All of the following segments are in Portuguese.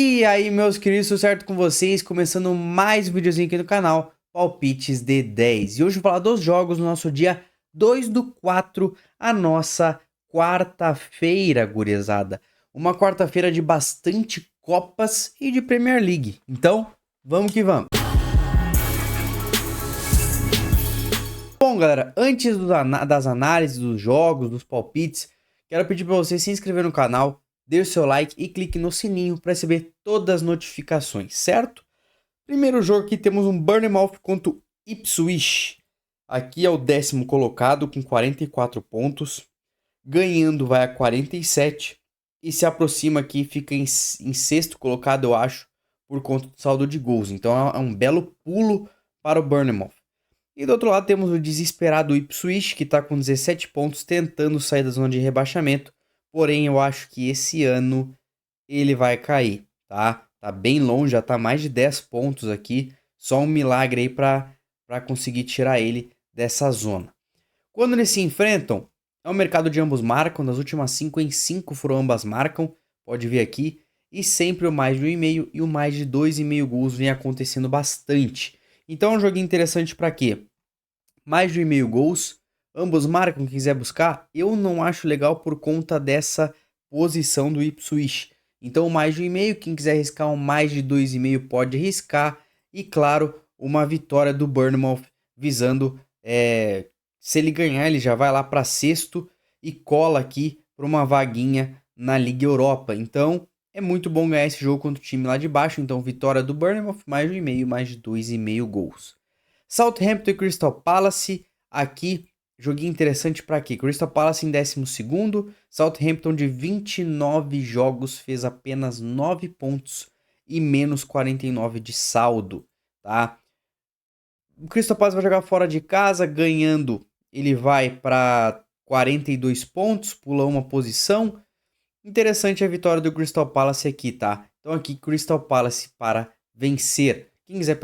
E aí, meus queridos, tudo certo com vocês? Começando mais um videozinho aqui no canal, Palpites de 10. E hoje eu vou falar dos jogos no nosso dia 2/4, a nossa quarta-feira, gurizada. Uma quarta-feira de bastante Copas e de Premier League. Então, vamos que vamos. Bom, galera, antes das análises dos jogos, dos palpites, quero pedir para você se inscrever no canal, dê o seu like e clique no sininho para receber todas as notificações, certo? Primeiro jogo aqui temos um Bournemouth contra o Ipswich. Aqui é o 10º colocado com 44 pontos. Ganhando vai a 47. E se aproxima aqui, fica em sexto colocado, eu acho, por conta do saldo de gols. Então é um belo pulo para o Bournemouth. E do outro lado temos o desesperado Ipswich, que está com 17 pontos, tentando sair da zona de rebaixamento. Porém, eu acho que esse ano ele vai cair, tá? Tá bem longe, já tá mais de 10 pontos aqui. Só um milagre aí para conseguir tirar ele dessa zona. Quando eles se enfrentam, é um mercado de ambos marcam. Das últimas 5 em 5 foram ambas marcam. Pode ver aqui. E sempre o mais de 1,5 e o mais de 2,5 gols vem acontecendo bastante. Então é um joguinho interessante para quê? Mais de 1,5 gols. Ambos marcam, quem quiser buscar. Eu não acho legal por conta dessa posição do Ipswich. Então, mais de 1,5. Quem quiser arriscar um mais de 2,5 pode arriscar. E, claro, uma vitória do Bournemouth visando. Se ele ganhar, ele já vai lá para sexto e cola aqui para uma vaguinha na Liga Europa. Então, é muito bom ganhar esse jogo contra o time lá de baixo. Então, vitória do Bournemouth, mais de 1,5, mais de 2,5 gols. Southampton e Crystal Palace, aqui, joguinho interessante para quê? Crystal Palace em 12º, Southampton de 29 jogos fez apenas 9 pontos e menos 49 de saldo, tá? O Crystal Palace vai jogar fora de casa, ganhando, ele vai para 42 pontos, pula uma posição. Interessante a vitória do Crystal Palace aqui, tá? Então aqui, Crystal Palace para vencer. Quem quiser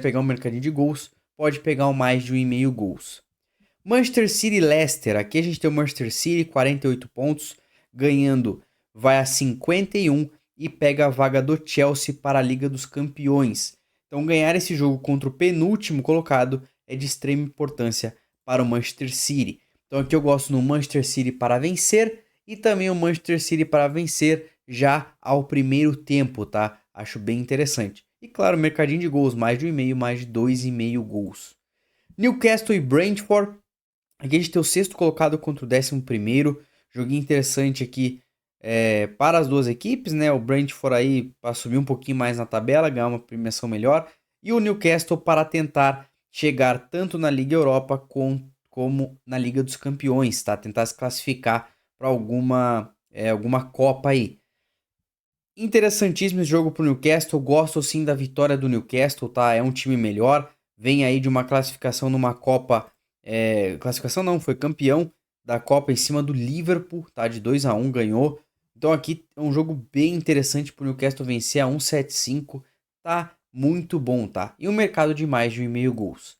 pegar um mercadinho de gols, pode pegar um mais de 1,5 gols. Manchester City e Leicester. Aqui a gente tem o Manchester City, 48 pontos, ganhando vai a 51 e pega a vaga do Chelsea para a Liga dos Campeões. Então ganhar esse jogo contra o penúltimo colocado é de extrema importância para o Manchester City. Então aqui eu gosto no Manchester City para vencer e também o Manchester City para vencer já ao primeiro tempo, tá? Acho bem interessante. E claro, mercadinho de gols, mais de 1,5, mais de 2,5 gols. Newcastle e Brentford. Aqui a gente tem o sexto colocado contra o 11º. Joguinho interessante aqui para as duas equipes, né? O Brentford aí para subir um pouquinho mais na tabela, ganhar uma premiação melhor. E o Newcastle para tentar chegar tanto na Liga Europa como na Liga dos Campeões, tá? Tentar se classificar para alguma Copa aí. Interessantíssimo esse jogo pro Newcastle. Gosto sim da vitória do Newcastle, tá? É um time melhor. Vem aí de uma classificação numa Copa. Classificação não, foi campeão da Copa em cima do Liverpool, tá? De 2-1 ganhou. Então aqui é um jogo bem interessante pro Newcastle vencer a 1,75. Tá muito bom, tá? E um mercado de mais de 1,5 gols.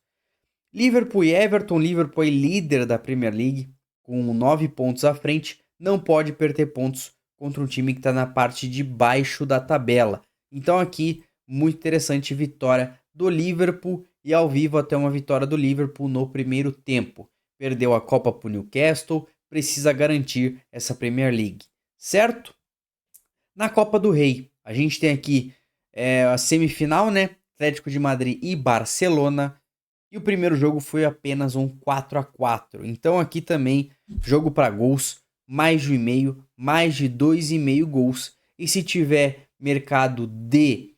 Liverpool e Everton. Liverpool é líder da Premier League com 9 pontos à frente. Não pode perder pontos contra um time que está na parte de baixo da tabela. Então aqui, muito interessante, vitória do Liverpool e ao vivo até uma vitória do Liverpool no primeiro tempo. Perdeu a Copa para o Newcastle, precisa garantir essa Premier League, certo? Na Copa do Rei, a gente tem aqui a semifinal, né? Atlético de Madrid e Barcelona. E o primeiro jogo foi apenas um 4-4. Então aqui também, jogo para gols, mais de 1,5, mais de 2,5 gols. E se tiver mercado de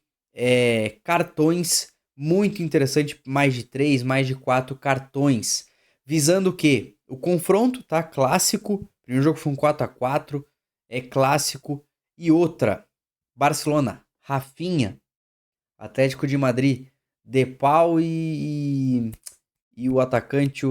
cartões, muito interessante, mais de 3, mais de 4 cartões. Visando o quê? O confronto, tá? Clássico. O primeiro jogo foi um 4-4, é clássico. E outra, Barcelona, Rafinha, Atlético de Madrid, Depay e o atacante,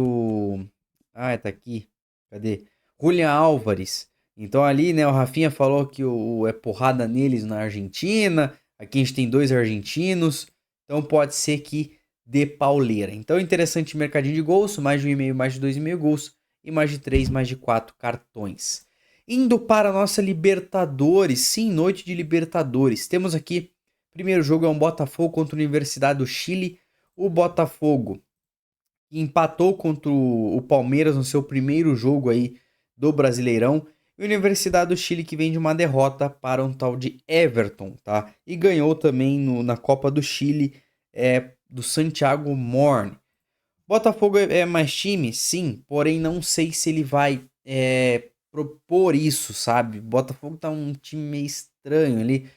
tá aqui. Cadê? Julián Álvares. Então ali, né, o Rafinha falou que é porrada neles na Argentina. Aqui a gente tem 2 argentinos. Então pode ser que dê pauleira. Então interessante mercadinho de gols. Mais de 1,5, mais de 2,5 gols. E mais de 3, mais de 4 cartões. Indo para a nossa Libertadores, sim, noite de Libertadores. Temos aqui, primeiro jogo é um Botafogo contra a Universidade do Chile. O Botafogo empatou contra o Palmeiras no seu primeiro jogo aí do Brasileirão. E a Universidade do Chile que vem de uma derrota para um tal de Everton, tá? E ganhou também na Copa do Chile do Santiago Morning. Botafogo é mais time? Sim, porém não sei se ele vai propor isso, sabe? Botafogo tá um time meio estranho ali.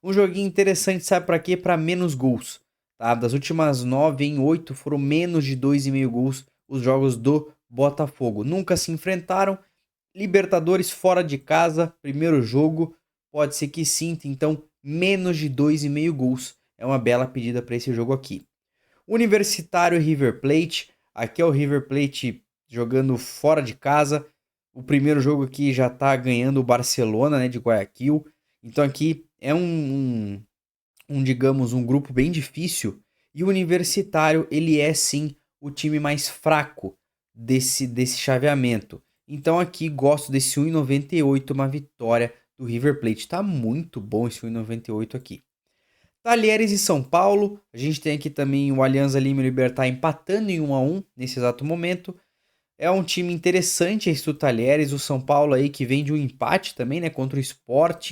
Um joguinho interessante, sabe pra quê? Pra menos gols, tá? Das últimas 9 em 8 foram menos de 2,5 gols os jogos do Botafogo. Nunca se enfrentaram. Libertadores fora de casa, primeiro jogo, pode ser que sinta, então menos de 2,5 gols. É uma bela pedida para esse jogo aqui. Universitário e River Plate. Aqui é o River Plate jogando fora de casa. O primeiro jogo aqui já tá ganhando o Barcelona, né, de Guayaquil. Então aqui é digamos, um grupo bem difícil. E o Universitário, ele é sim o time mais fraco desse chaveamento. Então aqui gosto desse 1,98, uma vitória do River Plate. Tá muito bom esse 1,98 aqui. Talheres e São Paulo. A gente tem aqui também o Alianza Lima e o Libertad empatando em 1-1 nesse exato momento. É um time interessante esse do Talheres. O São Paulo aí que vem de um empate também, né? Contra o Sport.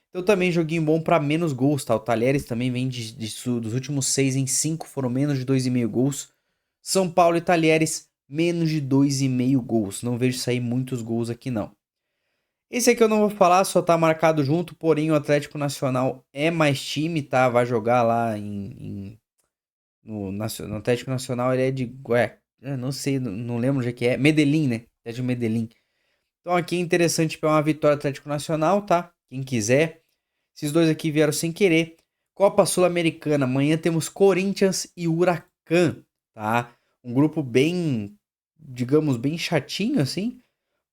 Então também joguinho bom para menos gols, tá? O Talheres também vem dos últimos 6 em 5 foram menos de 2,5 gols. São Paulo e Talheres menos de 2,5 gols. Não vejo sair muitos gols aqui não. Esse aqui eu não vou falar, só tá marcado junto, porém o Atlético Nacional é mais time, tá? Vai jogar lá no Atlético Nacional, ele é de não sei, não lembro onde é que é. Medellín, né? É de Medellín. Então aqui é interessante para uma vitória Atlético Nacional, tá? Quem quiser. Esses dois aqui vieram sem querer. Copa Sul-Americana, amanhã temos Corinthians e Huracan, tá? Um grupo bem, digamos, bem chatinho assim.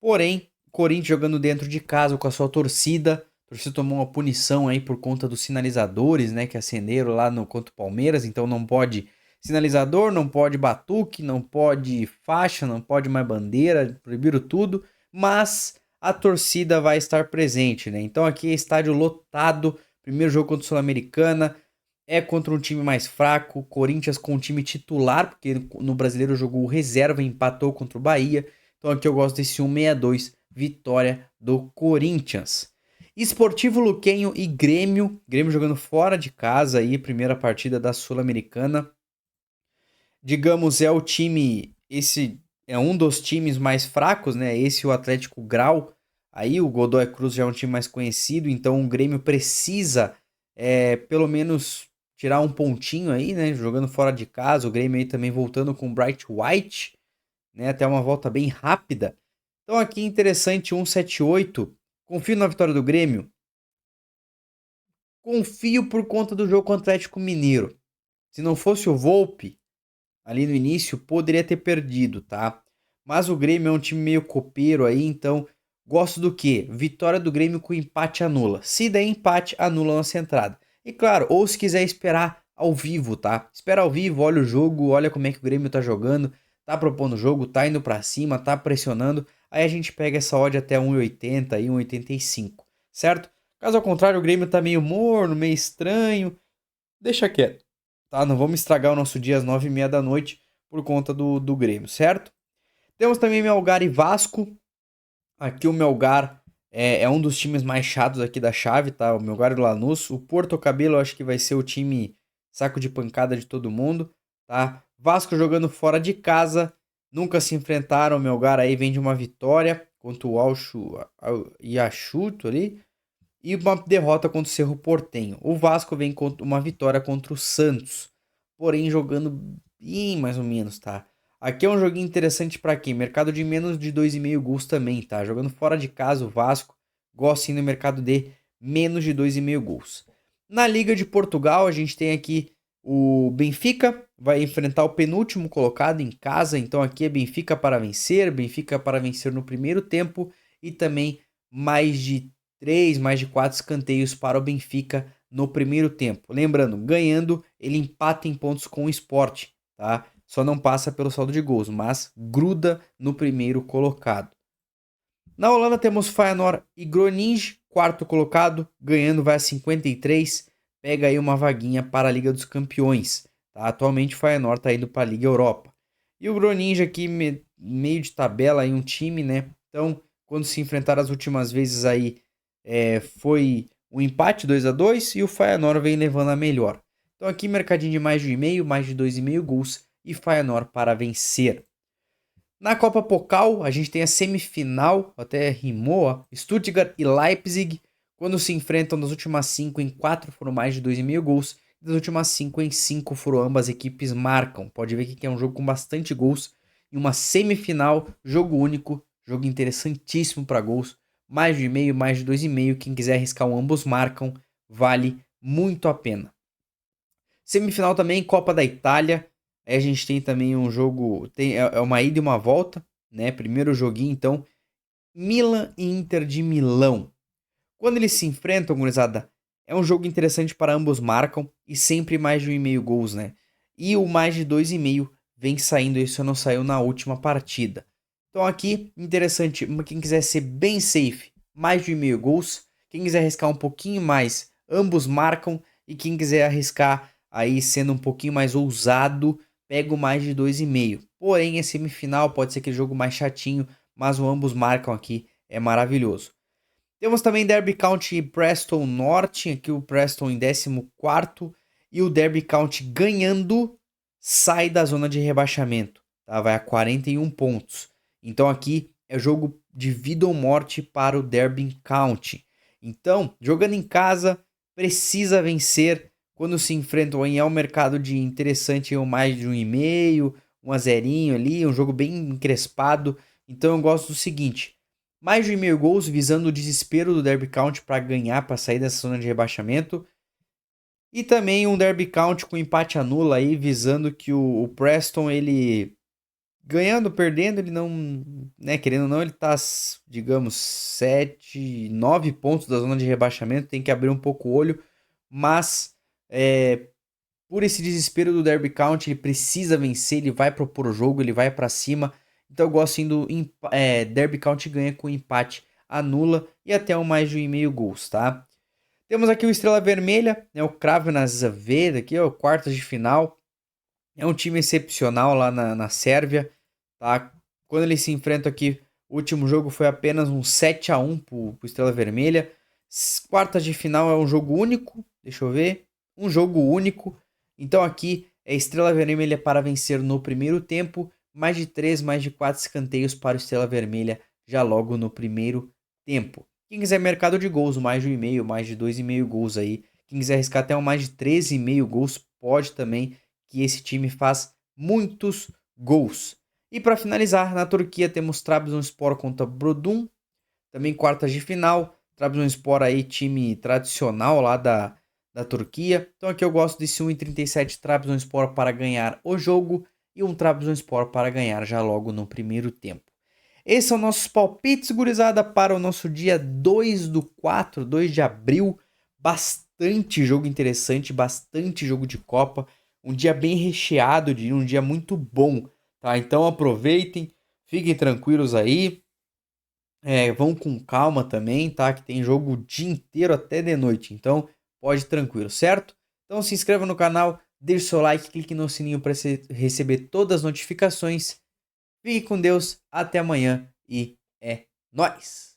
Porém, Corinthians jogando dentro de casa com a sua torcida. A torcida tomou uma punição aí por conta dos sinalizadores, né, que acenderam lá no contra o Palmeiras, então não pode sinalizador, não pode batuque, não pode faixa, não pode mais bandeira, proibiram tudo, mas a torcida vai estar presente, né? Então aqui é estádio lotado, primeiro jogo contra o Sul-Americana, é contra um time mais fraco, Corinthians com um time titular, porque no Brasileiro jogou reserva e empatou contra o Bahia. Então aqui eu gosto desse 1,62, vitória do Corinthians. Esportivo Luquenho e Grêmio. Grêmio jogando fora de casa aí, primeira partida da Sul-Americana. Digamos, é o time, esse é um dos times mais fracos, né? Esse o Atlético Grau. Aí o Godoy Cruz já é um time mais conhecido, então o Grêmio precisa pelo menos tirar um pontinho aí, né? Jogando fora de casa, o Grêmio aí também voltando com o Bright White, né? Até uma volta bem rápida. Então aqui interessante, 1,78. Confio na vitória do Grêmio? Confio por conta do jogo com o Atlético Mineiro. Se não fosse o Volpe, ali no início, poderia ter perdido, tá? Mas o Grêmio é um time meio copeiro aí, então gosto do quê? Vitória do Grêmio com empate anula. Se der empate, anula a nossa entrada. E claro, ou se quiser esperar ao vivo, tá? Espera ao vivo, olha o jogo, olha como é que o Grêmio tá jogando, tá propondo o jogo, tá indo pra cima, tá pressionando. Aí a gente pega essa odd até 1,80 e 1,85, certo? Caso ao contrário, o Grêmio tá meio morno, meio estranho, deixa quieto, tá? Não vamos estragar o nosso dia às 9h30 da noite por conta do Grêmio, certo? Temos também Melgar e Vasco. Aqui o Melgar é um dos times mais chatos aqui da chave, tá? O Melgar e o Lanús. O Porto Cabelo eu acho que vai ser o time saco de pancada de todo mundo, tá? Vasco jogando fora de casa. Nunca se enfrentaram. O Melgar aí vem de uma vitória contra o Iachuto ali. E uma derrota contra o Cerro Porteño. O Vasco vem com uma vitória contra o Santos. Porém, jogando bem mais ou menos, tá? Aqui é um joguinho interessante para quem? Mercado de menos de 2,5 gols também, tá? Jogando fora de casa, o Vasco gosta sim no mercado de menos de 2,5 gols. Na Liga de Portugal, a gente tem aqui o Benfica, vai enfrentar o penúltimo colocado em casa. Então aqui é Benfica para vencer no primeiro tempo e também mais de 3, mais de 4 escanteios para o Benfica no primeiro tempo. Lembrando, ganhando, ele empata em pontos com o Sport, tá? Só não passa pelo saldo de gols, mas gruda no primeiro colocado. Na Holanda temos Feyenoord e Groningen, quarto colocado, ganhando vai a 53, pega aí uma vaguinha para a Liga dos Campeões. Tá? Atualmente o Feyenoord está indo para a Liga Europa. E o Groningen aqui meio de tabela aí um time, né? Então, quando se enfrentaram as últimas vezes aí, foi um empate 2-2 e o Feyenoord vem levando a melhor. Então aqui mercadinho de mais de 1,5, mais de 2,5 gols e Feyenoord para vencer. Na Copa Pokal, a gente tem a semifinal, até rimou, ó, Stuttgart e Leipzig, quando se enfrentam das últimas 5 em 4 foram mais de 2,5 gols, e das últimas 5 em 5 foram ambas equipes marcam. Pode ver que é um jogo com bastante gols, e uma semifinal, jogo único, jogo interessantíssimo para gols, mais de 1,5, mais de 2,5, quem quiser arriscar um ambos marcam, vale muito a pena. Semifinal também, Copa da Itália. Aí a gente tem também um jogo, é uma ida e uma volta, né? Primeiro joguinho, então, Milan e Inter de Milão. Quando eles se enfrentam, gurizada, é um jogo interessante para ambos marcam e sempre mais de 1,5 gols, né? E o mais de 2,5 vem saindo, isso não saiu na última partida. Então aqui, interessante, quem quiser ser bem safe, mais de 1,5 gols. Quem quiser arriscar um pouquinho mais, ambos marcam. E quem quiser arriscar aí sendo um pouquinho mais ousado, pega o mais de 2,5. Porém, é semifinal, pode ser aquele jogo mais chatinho, mas o ambos marcam aqui, é maravilhoso. Temos também Derby County e Preston Norte, aqui o Preston em 14º e o Derby County ganhando sai da zona de rebaixamento, tá? Vai a 41 pontos. Então aqui é jogo de vida ou morte para o Derby County. Então, jogando em casa, precisa vencer quando se enfrentam aí ao mercado de interessante ou mais de 1,5, 1-0 ali, um jogo bem encrespado. Então eu gosto do seguinte, mais de 1,5 gols visando o desespero do Derby County para ganhar, para sair dessa zona de rebaixamento. E também um Derby County com empate anula aí, visando que o Preston, ele ganhando, perdendo, ele não, né, querendo ou não, ele tá, digamos, 7, 9 pontos da zona de rebaixamento, tem que abrir um pouco o olho, mas por esse desespero do Derby County, ele precisa vencer, ele vai propor o jogo, ele vai para cima. Então eu gosto indo Derby County ganha com empate, anula e até um mais de 1,5 gols, tá? Temos aqui o Estrela Vermelha, né, o Crvena Zvezda, aqui, ó, quartas de final. É um time excepcional lá na Sérvia, tá? Quando eles se enfrentam aqui, o último jogo foi apenas um 7-1 pro Estrela Vermelha. Quartas de final é um jogo único, deixa eu ver, um jogo único. Então aqui é Estrela Vermelha para vencer no primeiro tempo, mais de 3, mais de 4 escanteios para o Estrela Vermelha já logo no primeiro tempo. Quem quiser mercado de gols, mais de 1,5, mais de 2,5 gols aí. Quem quiser arriscar até um mais de 13,5 gols, pode também, que esse time faz muitos gols. E para finalizar, na Turquia temos Trabzonspor contra Bodrum, também quartas de final. Trabzonspor aí, time tradicional lá da Turquia. Então aqui eu gosto desse 1,37 Trabzonspor para ganhar o jogo e um Trabzonspor para ganhar já logo no primeiro tempo. Esses são nossos palpites, gurizada, para o nosso dia 2/4, 2 de abril. Bastante jogo interessante, bastante jogo de Copa. Um dia bem recheado, um dia muito bom, tá? Então aproveitem, fiquem tranquilos aí. Vão com calma também, tá? Que tem jogo o dia inteiro até de noite. Então pode ir tranquilo, certo? Então se inscreva no canal, deixe seu like, clique no sininho para receber todas as notificações. Fique com Deus, até amanhã e é nóis!